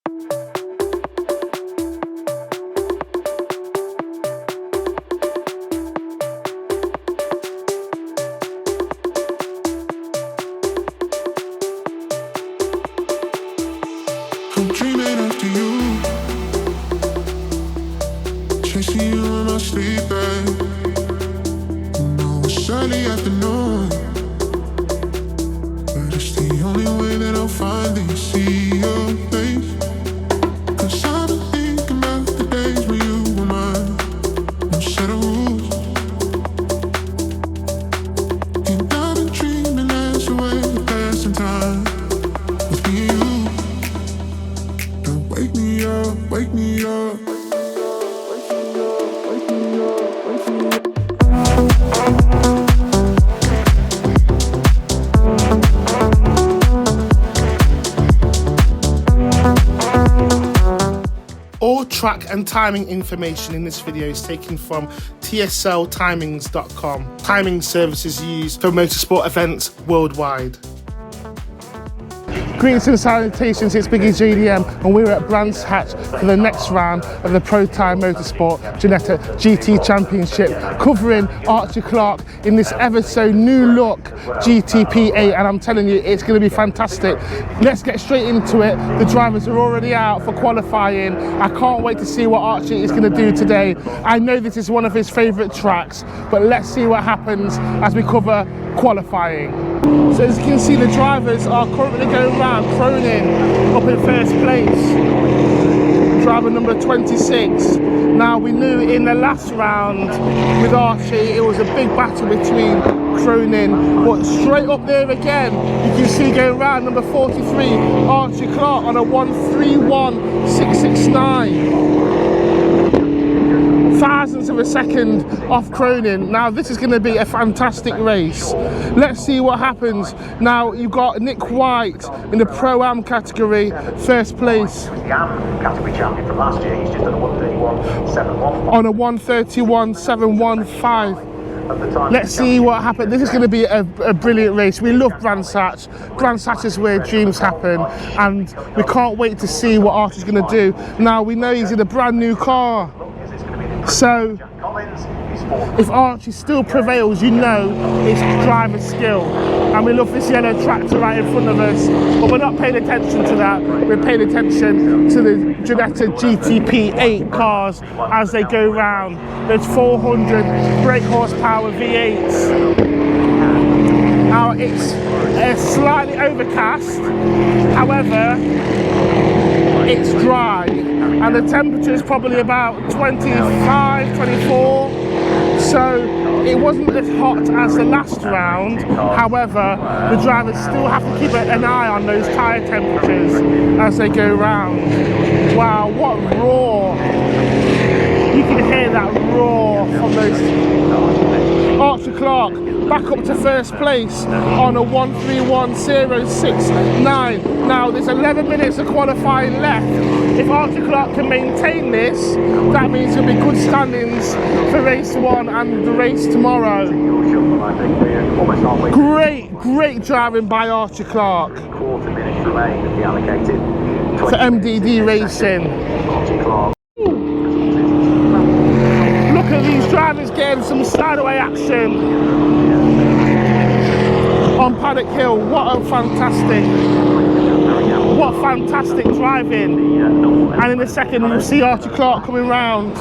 I'm dreaming after you, chasing you in my sleep, babe. You know it's early afternoon, but it's the only way that I'll finally see your face. 'Cause I've been thinking about the days when you were mine, no set of rules. And I've been dreaming as a way of passing time with me and you. Wake me up, wake me up. All track and timing information in this video is taken from tsltimings.com. Timing services used for motorsport events worldwide. Greetings and salutations, it's BiggieJDM and we're at brandshatch for the next round of the Protyre Motorsport Ginetta GT Championship, covering Archie Clark in this ever so new look GTP8, and I'm telling you, it's going to be fantastic. Let's get straight into it. The drivers are already out for qualifying. I can't wait to see what Archie is going to do today. I know this is one of his favourite tracks, but let's see what happens as we cover qualifying. So as you can see, the drivers are currently going round. Cronin up in first place, driver number 26. Now we knew in the last round with Archie it was a big battle between Cronin, but straight up there again you can see going round number 43, Archie Clark on a 1:31.669. Thousandths of a second off Cronin. Now this is going to be a fantastic race. Let's see what happens. Now you've got Nick White in the Pro-Am category, first place. Category champion from last year. He's just done a 1:31.71. On a 1:31.715. Let's see what happens. This is going to be a brilliant race. We love brandshatch. Brandshatch is where dreams happen, and we can't wait to see what Archie's going to do. Now we know he's in a brand new car, so if Archie still prevails, you know it's driver skill. And we love this yellow tractor right in front of us, but we're not paying attention to that. We're paying attention to the Ginetta GTP8 cars as they go round. There's 400 brake horsepower V8s. Now it's slightly overcast, however, it's dry, and the temperature is probably about 25, 24. So it wasn't as hot as the last round. However, the drivers still have to keep an eye on those tyre temperatures as they go round. Wow, what roar! You can hear that roar from those. Archie Clark back up to first place on a 1:31.069. Now there's 11 minutes of qualifying left. If Archie Clark can maintain this, that means there'll be good standings for race 1 and the race tomorrow. Great driving by Archie Clark for MDD Racing. Look at these drivers getting some slide-away action on Paddock Hill. What fantastic driving. And in a second you'll see Archie Clark coming round.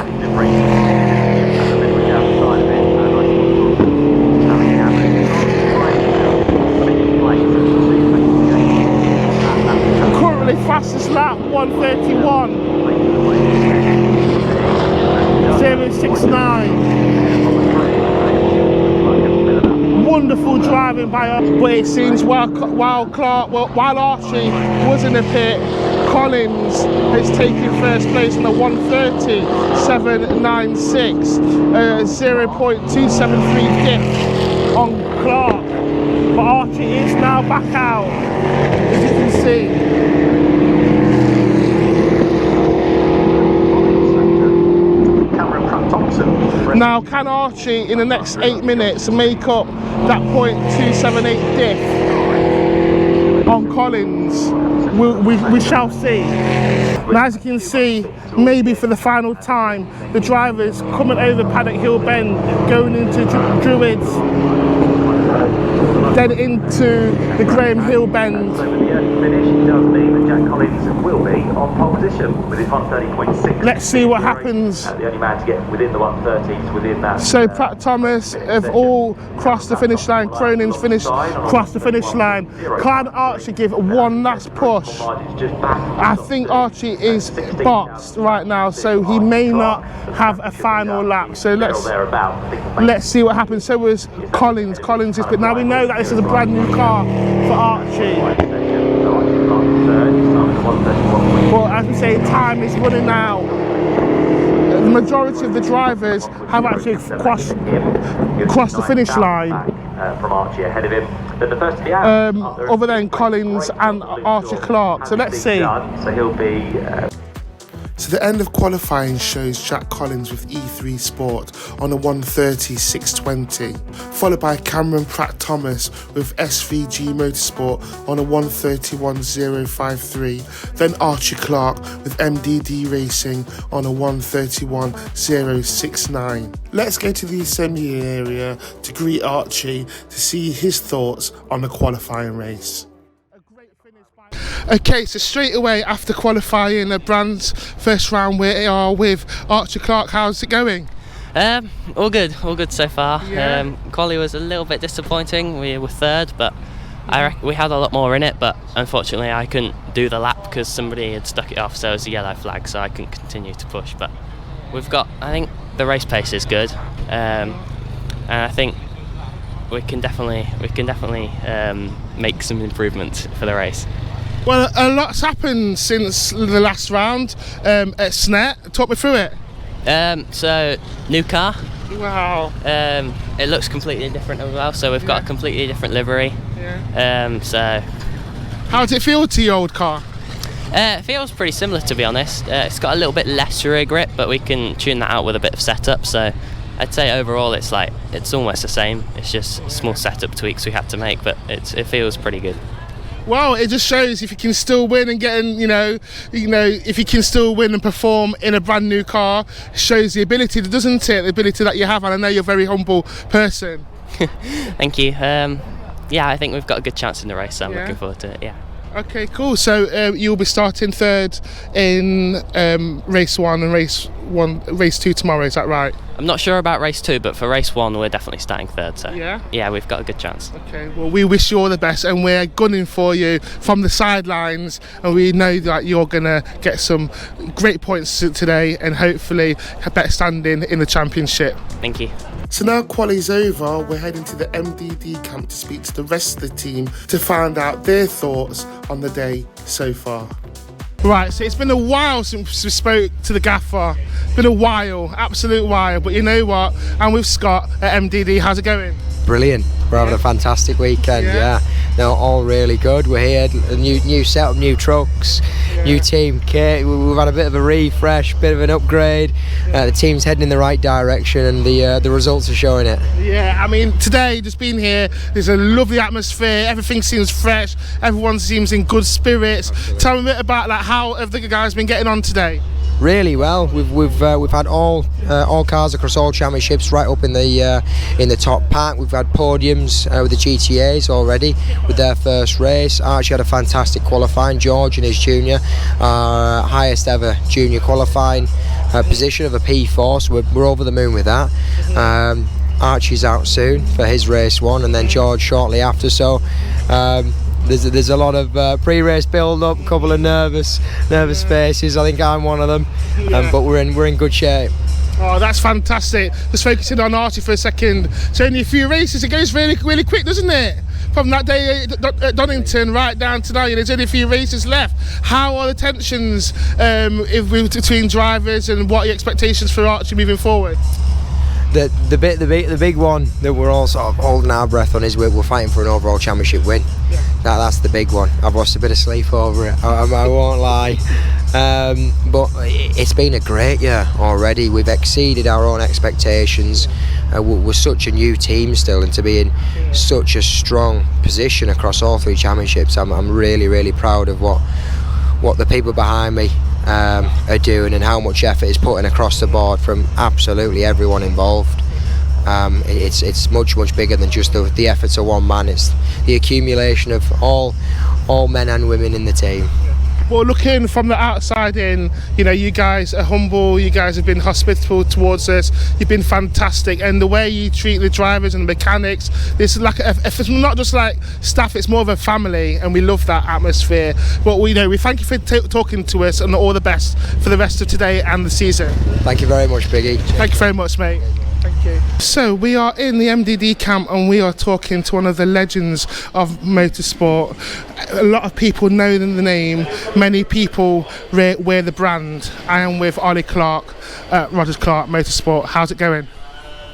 Currently fastest lap 1:31.069. Wonderful driving by us, but it seems while Archie was in the pit, Collins has taken first place in the 1:30.796, 0.273 dip on Clark. But Archie is now back out, as you can see. Now, can Archie in the next 8 minutes make up that 0.278 diff on Collins? We shall see. Now, as you can see, maybe for the final time, the driver's coming over Paddock Hill Bend, going into Druids, then into the Graham Hill Bend. So with the early finish, it does mean that Jack Collins will be on pole position with his 130.6. Let's see what happens. The only man to get within the 130s within that. So Pratt Thomas have all crossed the finish line. Cronin's finished, crossed the finish line. Can Archie give one last push? I think Archie is boxed right now, so he may not have a final lap. So let's see what happens. So was Collins. Collins is, but now we know that this is a brand new car for Archie. But as we say, time is running out. The majority of the drivers have actually crossed the finish line. From Archie ahead of him. Then the first to be out, other than Collins and Archie Clark. So let's see. So he'll be. So the end of qualifying shows Jack Collins with E3 Sport on a 130.620, followed by Cameron Pratt Thomas with SVG Motorsport on a 131.053, then Archie Clark with MDD Racing on a 131.069. Let's go to the assembly area to greet Archie to see his thoughts on the qualifying race. Okay, so straight away after qualifying the Brands first round, we are with Archie Clark. How's it going? All good so far. Yeah. Quali was a little bit disappointing. We were third, but I reckon we had a lot more in it, but unfortunately I couldn't do the lap because somebody had stuck it off, so it was a yellow flag, so I couldn't continue to push. But I think the race pace is good, and I think we can definitely make some improvements for the race. Well, a lot's happened since the last round at Snet. Talk me through it. So, new car. Wow. It looks completely different as well, so we've got a completely different livery. Yeah. So, how does it feel to your old car? It feels pretty similar, to be honest. It's got a little bit less rear grip, but we can tune that out with a bit of setup, so I'd say overall it's almost the same. It's just small setup tweaks we had to make, but it feels pretty good. Well, it just shows if you can still win and if you can still win and perform in a brand new car, it shows the ability, doesn't it? The ability that you have, and I know you're a very humble person. Thank you. Yeah, I think we've got a good chance in the race, so I'm looking forward to it. Yeah. Okay, cool. So you'll be starting third in race 1 and race 2 tomorrow. Is that right? I'm not sure about race 2, but for race 1 we're definitely starting third. So yeah, we've got a good chance. Okay. Well, we wish you all the best, and we're gunning for you from the sidelines, and we know that you're gonna get some great points today, and hopefully a better standing in the championship. Thank you. So now quali's over, we're heading to the MDD camp to speak to the rest of the team to find out their thoughts on the day so far. Right, so it's been a while since we spoke to the gaffer. It's been a while, absolute while, but you know what? I'm with Scott at MDD. How's it going? Brilliant. We're having a fantastic weekend, yeah. They're all really good. We're here, a new setup, new trucks, new team kit. We've had a bit of a refresh, bit of an upgrade. The team's heading in the right direction, and the results are showing it. Yeah, I mean, today, just being here, there's a lovely atmosphere. Everything seems fresh. Everyone seems in good spirits. Absolutely. Tell me a bit about how have the guys been getting on today? Really well. We've had all cars across all championships right up in the top pack. We've had podiums with the GTAs already with their first race. Archie had a fantastic qualifying. George in his junior, highest ever junior qualifying position of a P4. So we're over the moon with that. Archie's out soon for his race 1, and then George shortly after. So. There's a lot of pre-race build-up, a couple of nervous faces. I think I'm one of them, but we're in good shape. Oh, that's fantastic. Just focusing on Archie for a second. It's only a few races. It goes really, really quick, doesn't it? From that day at Donington right down to now, there's only a few races left. How are the tensions between drivers, and what are your expectations for Archie moving forward? The big one that we're all sort of holding our breath on is we're fighting for an overall championship win. Yeah. That's the big one. I've lost a bit of sleep over it, I won't lie. But it's been a great year already. We've exceeded our own expectations. We're such a new team still, and to be in such a strong position across all 3 championships, I'm really, really proud of what the people behind me are doing and how much effort is putting across the board from absolutely everyone involved. It's much bigger than just the efforts of one man. It's the accumulation of all men and women in the team. Well, looking from the outside in, you know, you guys are humble, you guys have been hospitable towards us, you've been fantastic, and the way you treat the drivers and the mechanics, this is like, if it's not just like staff, it's more of a family, and we love that atmosphere. But we thank you for talking to us, and all the best for the rest of today and the season. Thank you very much, Biggie. Thank you very much, mate. Thank you. So we are in the MDD camp and we are talking to one of the legends of motorsport. A lot of people know the name, many people wear the brand. I am with Ollie Clark, Rogers Clark Motorsport. How's it going?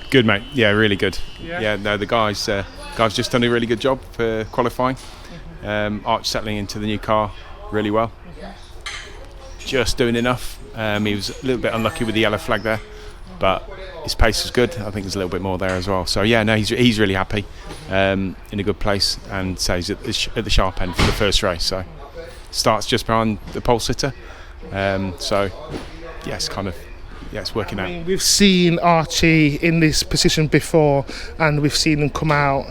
Good, mate. Yeah, really good. Yeah, no, the guys just done a really good job for qualifying. Arch settling into the new car really well. Just doing enough. He was a little bit unlucky with the yellow flag there, but his pace was good. I think there's a little bit more there as well. So yeah, no, he's really happy, in a good place, and so he's at the sharp end for the first race. So starts just behind the pole sitter. So yeah, it's working out. I mean, we've seen Archie in this position before, and we've seen him come out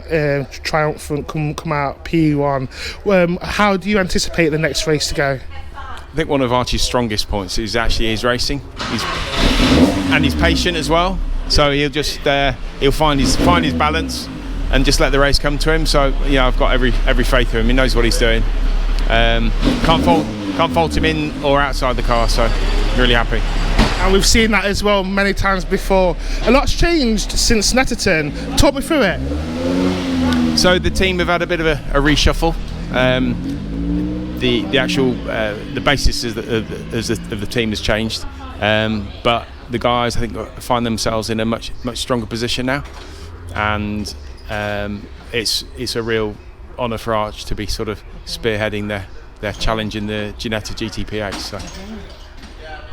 triumphant, come out P1. How do you anticipate the next race to go? I think one of Archie's strongest points is actually his racing. He's patient as well. So he'll just he'll find his balance and just let the race come to him. So yeah, I've got every faith in him. He knows what he's doing. Can't fault him in or outside the car. So really happy. And we've seen that as well many times before. A lot's changed since Snetterton. Talk me through it. So the team have had a bit of a reshuffle. The actual the basis of the team has changed, but the guys, I think, find themselves in a much stronger position now, and it's a real honour for Arch to be sort of spearheading their challenge in the Ginetta GTP8. So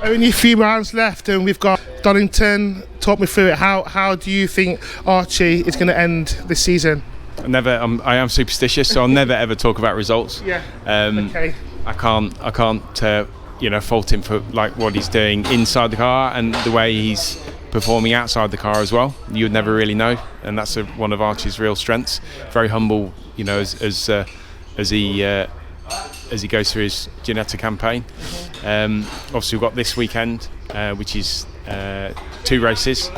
only a few rounds left, and we've got Donington. Talk me through it. How do you think Archie is going to end this season? I am superstitious, so I'll never ever talk about results. Yeah. Okay. I can't fault him for like what he's doing inside the car and the way he's performing outside the car as well. You would never really know, and that's one of Archie's real strengths. Very humble, you know, as he goes through his Ginetta campaign. Obviously, we've got this weekend, which is 2 races,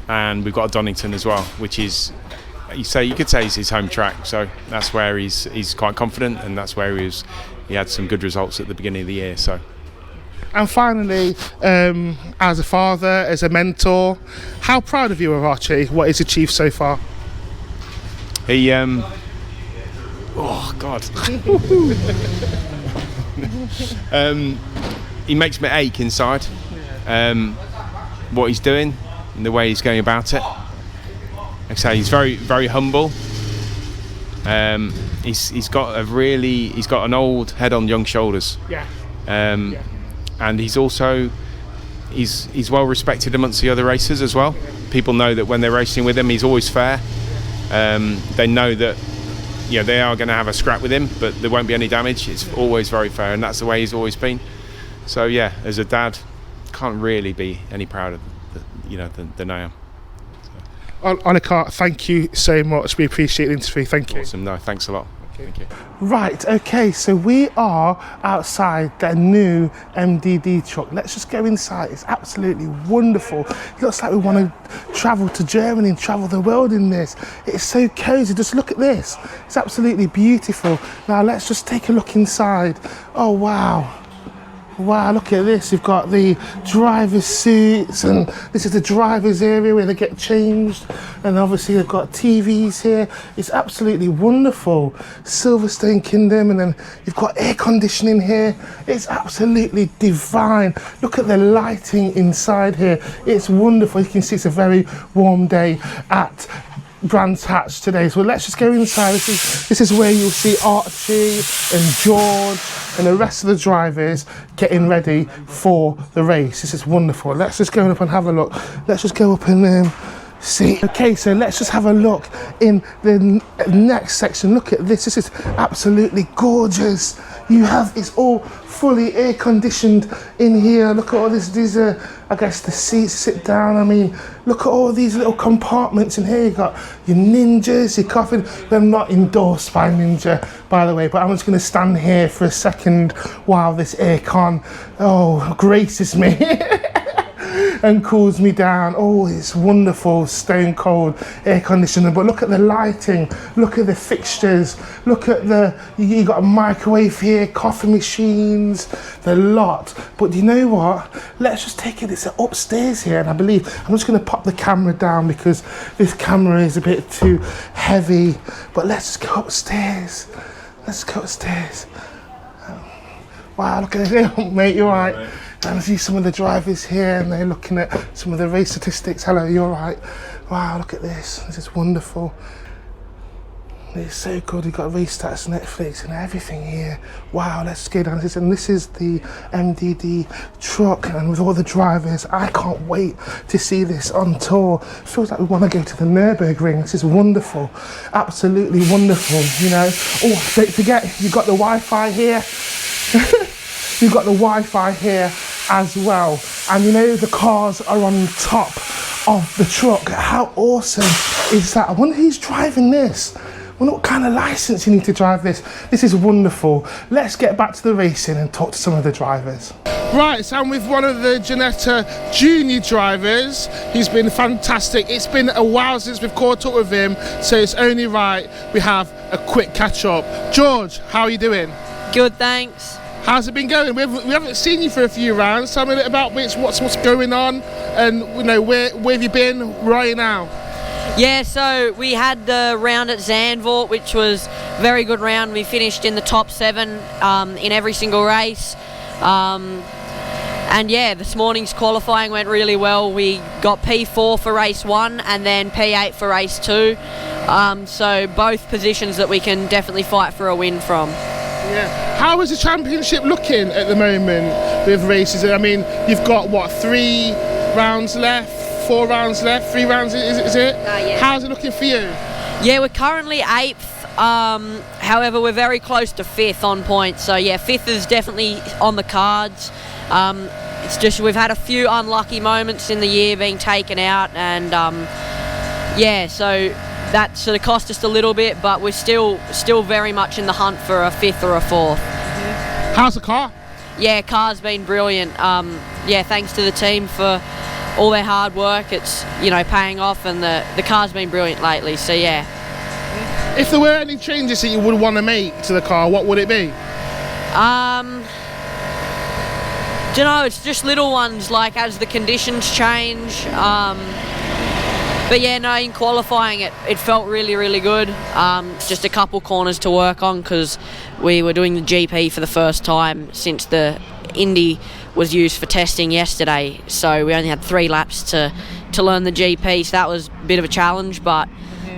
and we've got Donington as well, which is. You could say it's his home track, so that's where he's quite confident, and that's where he had some good results at the beginning of the year. So, and finally, as a father, as a mentor, how proud of you of Archie? What he's achieved so far? He oh God, he makes me ache inside. What he's doing and the way he's going about it. Like I say, he's very humble. He's got an old head on young shoulders. Yeah. And he's also he's well respected amongst the other racers as well. People know that when they're racing with him, he's always fair. They know that they are going to have a scrap with him, but there won't be any damage. It's always very fair, and that's the way he's always been. So yeah, as a dad, can't really be any prouder than I am. Ollie Clark, thank you so much. We appreciate the interview. Thank you. Awesome. No, thanks a lot. Thank you. Right, okay, so we are outside the new MDD truck. Let's just go inside. It's absolutely wonderful. It looks like we want to travel to Germany and travel the world in this. It's so cozy. Just look at this. It's absolutely beautiful. Now let's just take a look inside. Oh, wow. Wow, look at this. You've got the driver's seats, and this is the driver's area where they get changed. And obviously they've got TVs here. It's absolutely wonderful. Silverstone Kingdom, and then you've got air conditioning here. It's absolutely divine. Look at the lighting inside here. It's wonderful. You can see it's a very warm day at brandshatch today. So let's just go inside. This is where you'll see Archie and George and the rest of the drivers getting ready for the race. This is wonderful. Let's just go up and have a look. Let's just go up and See, okay, so let's just have a look in the next section. Look at this. This is absolutely gorgeous. You have, it's all fully air conditioned in here. Look at all this. These are, I guess, the seats to sit down. I mean, look at all these little compartments in here. You got your Ninjas, your coffee. I'm not endorsed by Ninja, by the way, but I'm just going to stand here for a second while this aircon, graces me. And cools me down. Oh, it's wonderful, stone cold air conditioner. But look at the lighting, look at the fixtures, look at you got a microwave here, coffee machines, the lot. But you know what? Let's just take it. It's upstairs here, and I believe I'm just going to pop the camera down because this camera is a bit too heavy. But let's just go upstairs. Let's go upstairs. Wow, look at it, mate. You're right. And I see some of the drivers here and they're looking at some of the race statistics. Hello, you all right? Wow, look at this. This is wonderful. It's so good. You've got race stats, Netflix and everything here. Wow, let's go down this. And this is the MDD truck and with all the drivers. I can't wait to see this on tour. Feels like we want to go to the Nürburgring. This is wonderful. Absolutely wonderful, you know. Oh, don't forget, you've got the Wi-Fi here. You've got the Wi-Fi here as well. And you know, the cars are on top of the truck. How awesome is that? I wonder who's driving this. I wonder what kind of license you need to drive this. This is wonderful. Let's get back to the racing and talk to some of the drivers. Right, so I'm with one of the Ginetta junior drivers. He's been fantastic. It's been a while since we've caught up with him, so it's only right we have a quick catch up. George, how are you doing? Good, thanks. How's it been going? We haven't seen you for a few rounds. Tell me a bit about what's going on, and you know where have you been right now? Yeah, so we had the round at Zandvoort, which was a very good round. We finished in the top 7 in every single race. And yeah, this morning's qualifying went really well. We got P4 for race 1 and then P8 for race 2. So both positions that we can definitely fight for a win from. Yeah. How is the championship looking at the moment with races? I mean, you've got what, 3 rounds left, 4 rounds left, 3 rounds is it? Yeah. How's it looking for you? Yeah, we're currently 8th. However, we're very close to 5th on points. So yeah, 5th is definitely on the cards. It's just we've had a few unlucky moments in the year being taken out, and yeah, so that sort of cost us a little bit, but we're still very much in the hunt for a 5th or a 4th. How's the car? Yeah, car's been brilliant. Yeah, thanks to the team for all their hard work. It's, you know, paying off, and the car's been brilliant lately, so yeah. If there were any changes that you would want to make to the car, what would it be? Don't know, it's just little ones, like as the conditions change. But yeah, no, in qualifying it felt really, really good. Just a couple corners to work on because we were doing the GP for the first time since the Indy was used for testing yesterday. So we only had 3 laps to learn the GP, so that was a bit of a challenge. But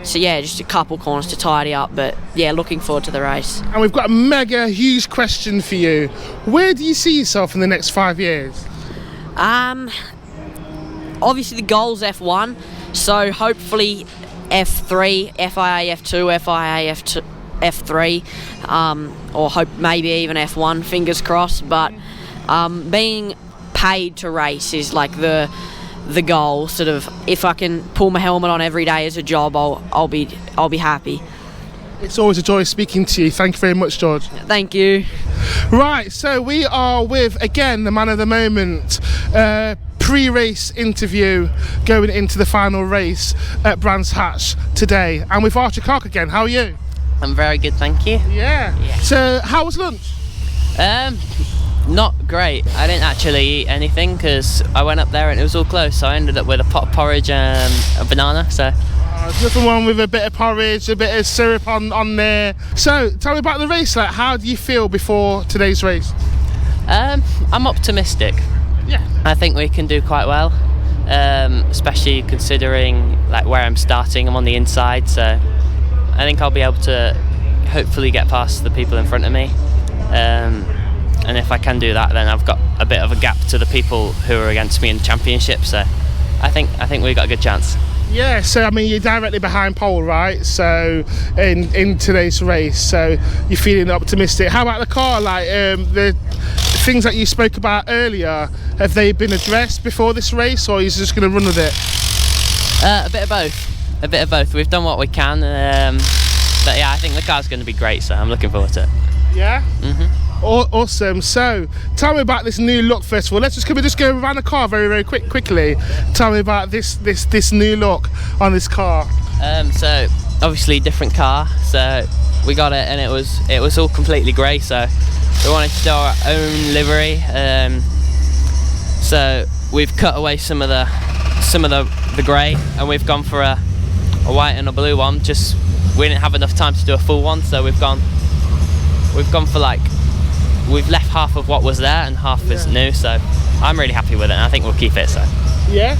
so yeah, just a couple corners to tidy up. But yeah, looking forward to the race. And we've got a mega huge question for you. Where do you see yourself in the next 5 years? Obviously the goal's F1. So hopefully F3, FIA F2, FIA F3, or hope maybe even F1, fingers crossed. But being paid to race is like the goal. Sort of, if I can pull my helmet on every day as a job, I'll be happy. It's always a joy speaking to you. Thank you very much, George. Thank you. Right, so we are with, again, the man of the moment. Pre-race interview going into the final race at brandshatch today. And with Archie again. How are you? I'm very good, thank you. Yeah. So, how was lunch? Not great. I didn't actually eat anything because I went up there and it was all closed, so I ended up with a pot of porridge and a banana. So there's nothing wrong with a bit of porridge, a bit of syrup on there. So tell me about the race. Like, how do you feel before today's race? I'm optimistic. Yeah, I think we can do quite well, especially considering like where I'm starting. I'm on the inside, so I think I'll be able to hopefully get past the people in front of me. And if I can do that, then I've got a bit of a gap to the people who are against me in the championship. So I think we've got a good chance. Yeah, so I mean you're directly behind pole, right? So in today's race, so you're feeling optimistic. How about the car? Like the things that you spoke about earlier, have they been addressed before this race, or are you just going to run with it? A bit of both. A bit of both. We've done what we can, but yeah, I think the car's going to be great, so I'm looking forward to it. Yeah. Awesome. So tell me about this new look first of all. Can we just go around the car very quickly? Tell me about this new look on this car. So obviously different car, so we got it and it was all completely grey, so we wanted to do our own livery. So we've cut away some of the grey and we've gone for a white and a blue one. Just we didn't have enough time to do a full one, so we've gone for like, we've left half of what was there and half is new, so I'm really happy with it and I think we'll keep it. So yeah.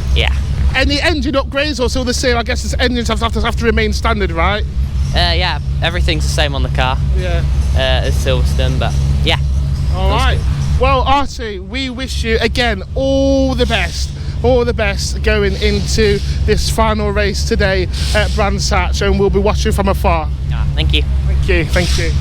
Any engine upgrades or still the same? I guess the engines have to remain standard, right? Yeah, everything's the same on the car. Yeah. As Silverstone, but yeah. All right. Well, Archie, we wish you again all the best going into this final race today at Brandshatch, and we'll be watching from afar. Thank you. Thank you.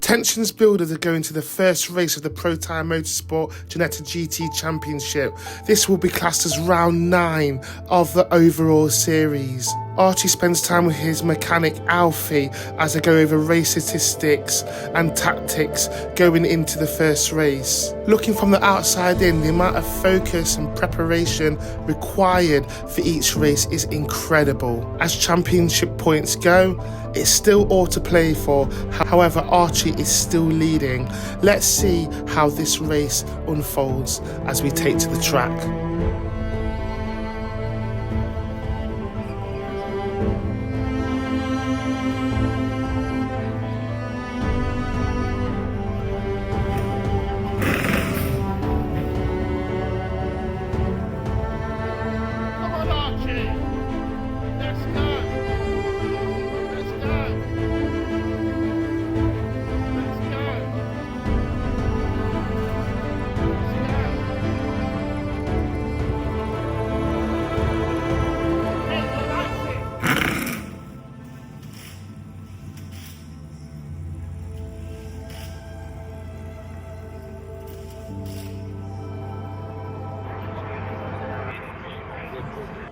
Tensions build as they go into the first race of the Protyre Motorsport Ginetta GT Championship. This will be classed as round 9 of the overall series. Archie spends time with his mechanic Alfie as they go over race statistics and tactics going into the first race. Looking from the outside in, the amount of focus and preparation required for each race is incredible. As championship points go, it's still all to play for, however Archie is still leading. Let's see how this race unfolds as we take to the track.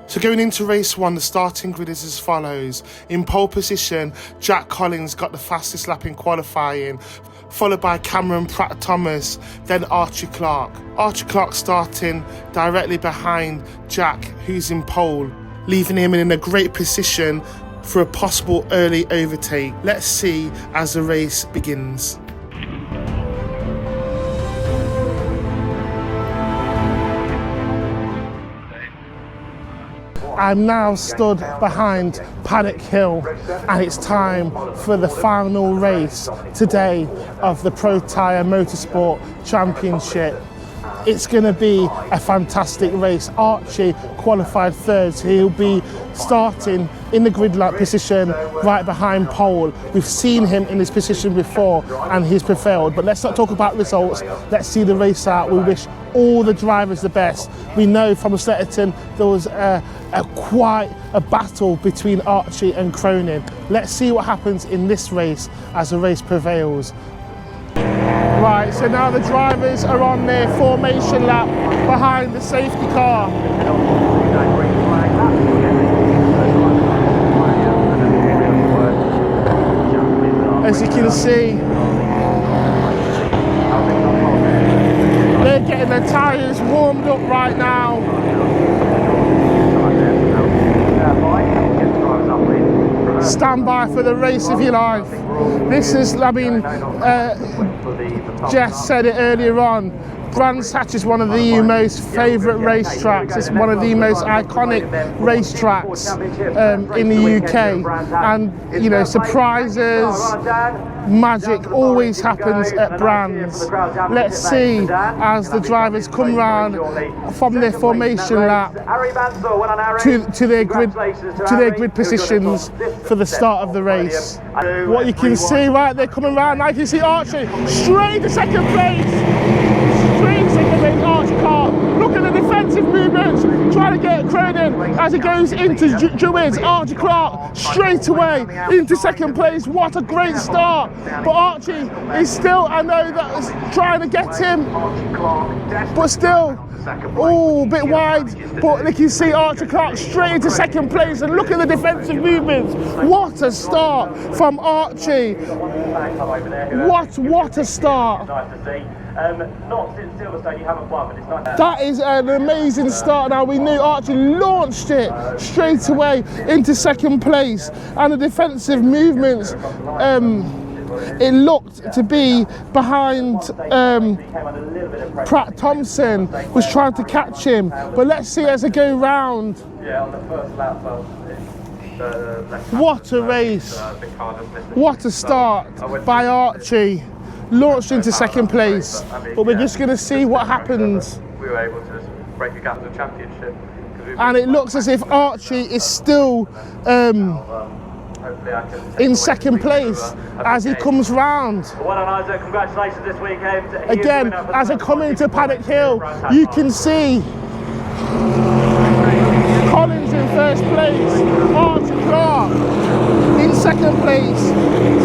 So going into race 1, the starting grid is as follows. In pole position, Jack Collins got the fastest lap in qualifying, followed by Cameron Pratt-Thomas, then Archie Clark. Archie Clark starting directly behind Jack, who's in pole, leaving him in a great position for a possible early overtake. Let's see as the race begins. I'm now stood behind Paddock Hill and it's time for the final race today of the Protyre Motorsport Championship. It's going to be a fantastic race. Archie qualified third, so he'll be starting in the grid lap position right behind pole. We've seen him in this position before and he's prevailed, but let's not talk about results. Let's see the race out. We wish all the drivers the best. We know from Snetterton there was quite a battle between Archie and Cronin. Let's see what happens in this race as the race prevails. Right, so now the drivers are on their formation lap behind the safety car. As you can see, they're getting their tyres warmed up right now. Stand by for the race of your life. This is, I mean, Jess said it earlier on, Brandshatch is one of the most favourite racetracks. It's one of the most iconic racetracks in the UK. And, you know, surprises, magic always happens at Brands. Let's see as the drivers come round from their formation lap to their grid positions for the start of the race. What you can see, right, they're coming round now. You can see Archie straight to second place. Straight second place, Archie car. Look at the defensive movements, trying to get Cronin as he goes into Druids. Archie Clark straight away into second place. What a great start. But Archie is still, I know that is trying to get him, but still, oh, a bit wide. But you can see Archie Clark straight into second place, and look at the defensive movements. What a start from Archie. What a start. Not since Silverstone you haven't won, but it's nice. That is an amazing start. Now we knew Archie launched it straight away into second place, and the defensive movements, it looked to be behind Pratt Thompson was trying to catch him. But let's see as they go round. Yeah, on the first lap, what a race. What a start by Archie. Launched into second place, but we're just going to see what happens. We were able to break a gap in the championship. And it looks as if Archie is still in second place as he comes round. Well done, Isaac. Congratulations this weekend. Again, as I come into Paddock Hill, you can see Collins in first place, Archie Clark in second place,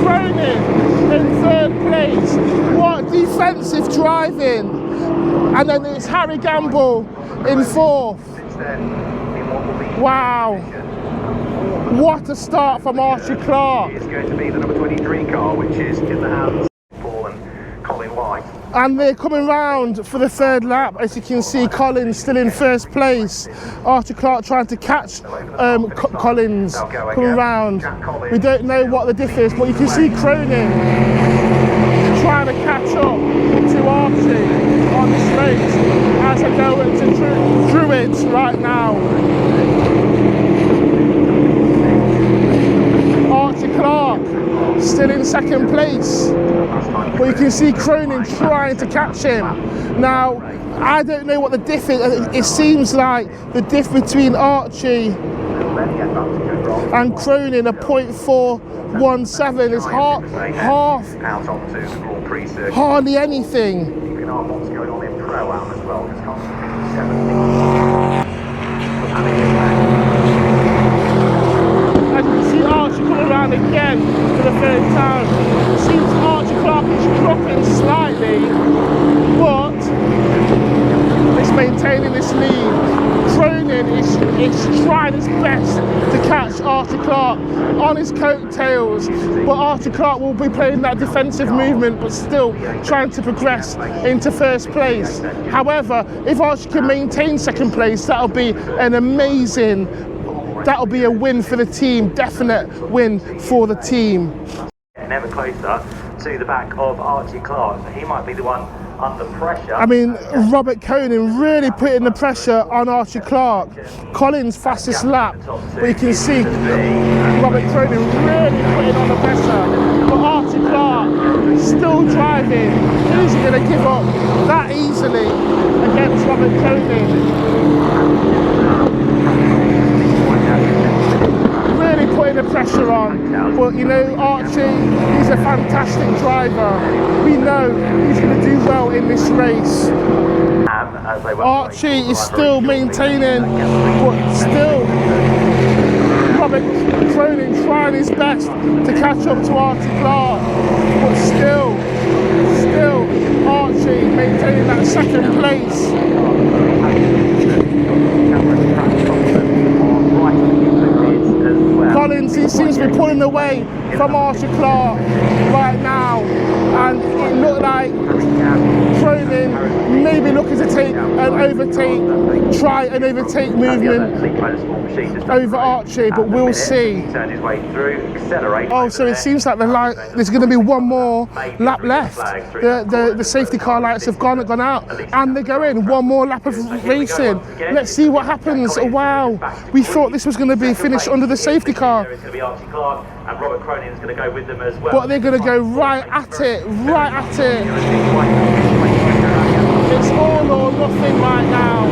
Cronin in third place. What defensive driving! And then it's Harry Gamble in fourth. Wow! What a start from Archie Clark! It's going to be the number 23 car, which is in the hands of Paul and Colin White. And they're coming round for the third lap. As you can see, Collins still in first place. Archie Clark trying to catch Collins coming round. We don't know what the diff is, but you can see Cronin trying to catch up to Archie on this race as I go into Druids right now. Archie Clark still in second place, but you can see Cronin trying to catch him. Now, I don't know what the diff is. It seems like the diff between Archie and Cronin, a 0.417, is hardly anything. You can arm what's going on in Pro-Am as well. As you can see Archie coming around again for the third time. It seems Archie Clark is dropping slightly, but it's maintaining this lead. Cronin is trying his best to catch Archie Clark on his coattails, but Archie Clark will be playing that defensive movement but still trying to progress into first place. However, if Archie can maintain second place, that'll be an amazing, that'll be a win for the team, definite win for the team. Never closer to the back of Archie Clark, so he might be the one under pressure. I mean, Robert Conan really putting the pressure on Archie Clark. Collins' fastest lap, but you can see Robert Conan really putting on the pressure. But Archie Clark still driving. Who's he going to give up that easily against Robert Conan? Really putting the pressure on. But you know, Archie, he's a fantastic driver. We know he's going to do well in this race. Archie is still maintaining, but still Robert Cronin trying his best to catch up to Archie Clark. But still Archie maintaining that second place. Collins, he seems to be pulling away from Archie Clark right now, and it looked like Cronin maybe looking to take an try an overtake movement over Archie, but we'll see. Oh, so it seems like there's going to be one more lap left. The safety car lights have gone out, and they're going one more lap of racing. Let's see what happens. Oh, wow, we thought this was going to be finished under the safety car. It's going to be Archie Clark, and Robert Cronin is going to go with them as well. But they're going to go right at it. It's all or nothing right now.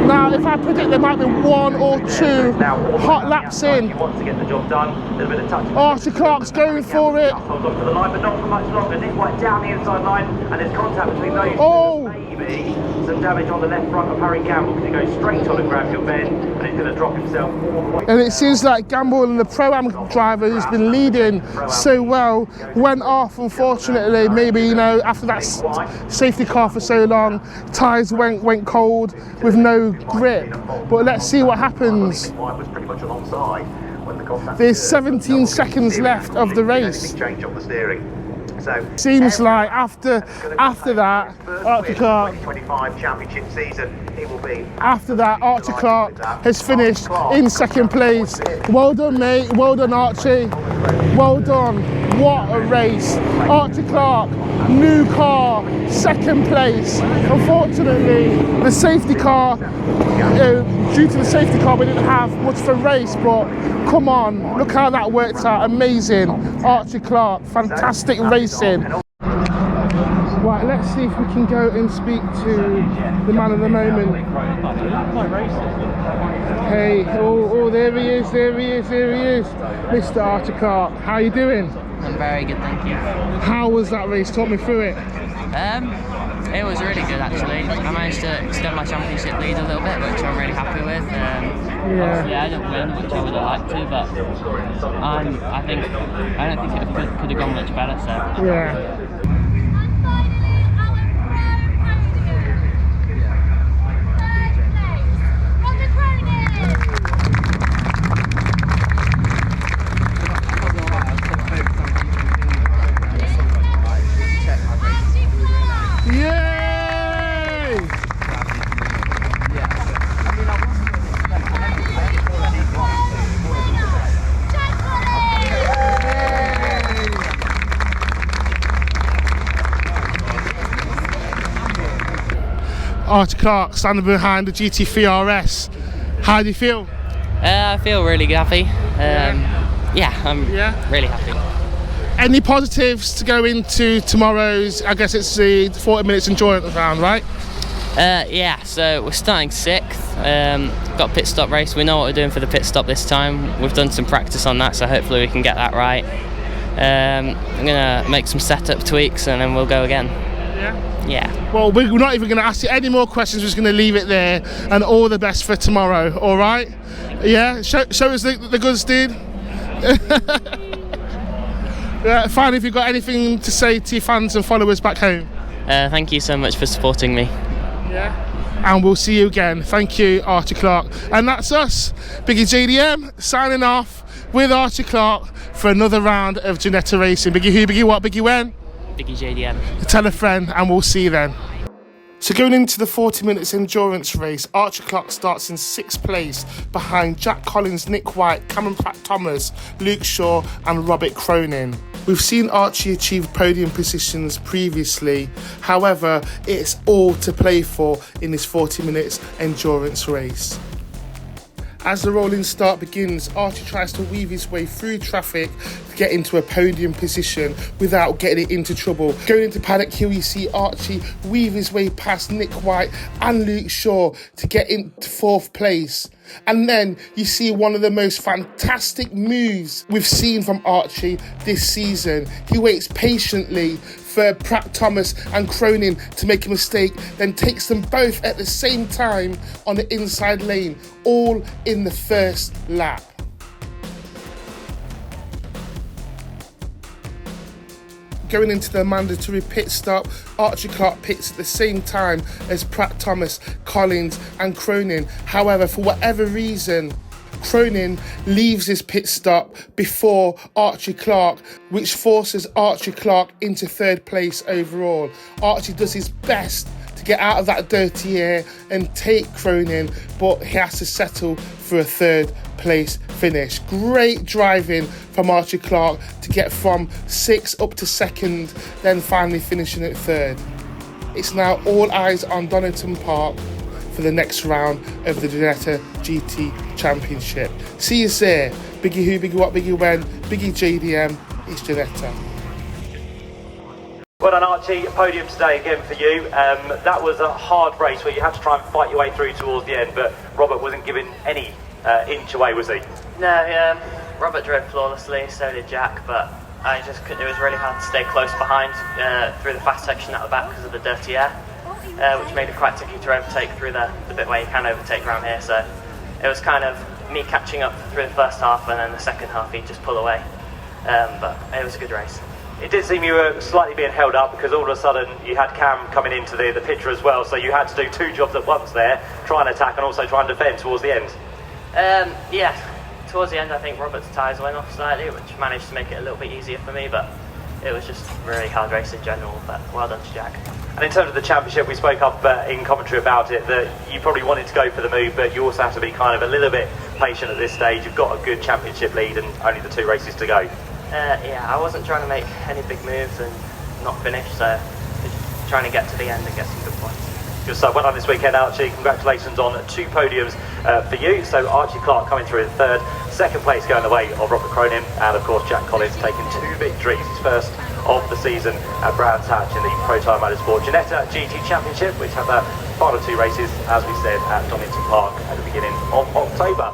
Now, if I predict there might be one or two hot laps in. He wants to get the job done. A little bit of touch. Archie Clark's going for it. Holds on to the line, but not for much longer. Nick White down the inside line, and there's contact between those two. Maybe some damage on the left front of Harry Gamble, because he goes straight on a gradual bend, and he's going to drop himself all the way. And it seems like Gamble and the Pro-Am driver who's been leading so well went off, unfortunately. Maybe, you know, after that safety car for so long, tyres went cold with no grip. But let's see what happens. There's 17 seconds left of the race. Seems like after that, Archie Clark. After that, Archie Clark has finished in second place. Well done, mate. Well done, Archie. Well done. What a race. Archie Clark, new car, second place. Unfortunately, the safety car, due to the safety car, we didn't have much of a race, but come on, look how that worked out. Amazing. Archie Clark, fantastic racing. Right, let's see if we can go and speak to the man of the moment. Hey, oh, there he is, Mr. Archie Clark. How you doing? I'm very good, thank you. How was that race? Talk me through it. It was really good, actually. I managed to extend my championship lead a little bit, which I'm really happy with. Obviously, I didn't win, which I would have liked to, but I don't think it could have gone much better. So Yeah. Archie Clark standing behind the GT3 RS. How do you feel? I feel really happy. I'm really happy. Any positives to go into tomorrow's, I guess it's the 40 minutes endurance round, right? So we're starting 6th. Got a pit stop race. We know what we're doing for the pit stop this time. We've done some practice on that, so hopefully we can get that right. I'm going to make some setup tweaks and then we'll go again. Yeah. Well, we're not even going to ask you any more questions. We're just going to leave it there, and all the best for tomorrow. All right? Yeah. Show us the goods, dude. Finally, if you've got anything to say to your fans and followers back home. Thank you so much for supporting me. Yeah. And we'll see you again. Thank you, Archie Clark. And that's us, BiggieJDM, signing off with Archie Clark for another round of Ginetta racing. Biggie who, Biggie what, Biggie when? BiggieJDM. Tell a friend, and we'll see you then. So going into the 40 minutes endurance race, Archie Clark starts in 6th place behind Jack Collins, Nick White, Cameron Pratt-Thomas, Luke Shaw and Robert Cronin. We've seen Archie achieve podium positions previously, however, it's all to play for in this 40 minutes endurance race. As the rolling start begins, Archie tries to weave his way through traffic to get into a podium position without getting it into trouble. Going into Paddock Hill, you see Archie weave his way past Nick White and Luke Shaw to get into 4th place. And then you see one of the most fantastic moves we've seen from Archie this season. He waits patiently for Pratt Thomas and Cronin to make a mistake, then takes them both at the same time on the inside lane, all in the first lap. Going into the mandatory pit stop, Archie Clark pits at the same time as Pratt Thomas, Collins and Cronin. However, for whatever reason, Cronin leaves his pit stop before Archie Clark, which forces Archie Clark into 3rd place overall. Archie does his best to get out of that dirty air and take Cronin, but he has to settle for a 3rd place finish. Great driving from Archie Clark to get from 6th up to 2nd, then finally finishing at 3rd. It's now all eyes on Donington Park for the next round of the Ginetta GT Championship. See you there. Biggie who, Biggie what, Biggie when, BiggieJDM, it's Ginetta. Well done, Archie. Podium today again for you. That was a hard race where you had to try and fight your way through towards the end, but Robert wasn't giving any inch away, was he? No, Robert drove flawlessly, so did Jack, but it was really hard to stay close behind through the fast section at the back because of the dirty air, which made it quite tricky to overtake through the bit where you can overtake around here. So it was kind of me catching up through the first half, and then the second half he'd just pull away. But it was a good race. It did seem you were slightly being held up because all of a sudden you had Cam coming into the picture as well, so you had to do two jobs at once there, try and attack and also try and defend towards the end. Yeah, towards the end I think Robert's tyres went off slightly, which managed to make it a little bit easier for me, but it was just a really hard race in general, but well done to Jack. And in terms of the championship, we spoke up in commentary about it, that you probably wanted to go for the move, but you also have to be kind of a little bit patient at this stage. You've got a good championship lead and only the 2 races to go. Yeah, I wasn't trying to make any big moves and not finish, so just trying to get to the end and get some good points. Good stuff. Well done this weekend, Archie. Congratulations on 2 podiums for you. So Archie Clark coming through in 3rd, 2nd place going the way of Robert Cronin, and of course Jack Collins taking 2 victories, his first of the season at Brands Hatch in the Protyre Motorsport Ginetta GT Championship, which have the final 2 races, as we said, at Donington Park at the beginning of October.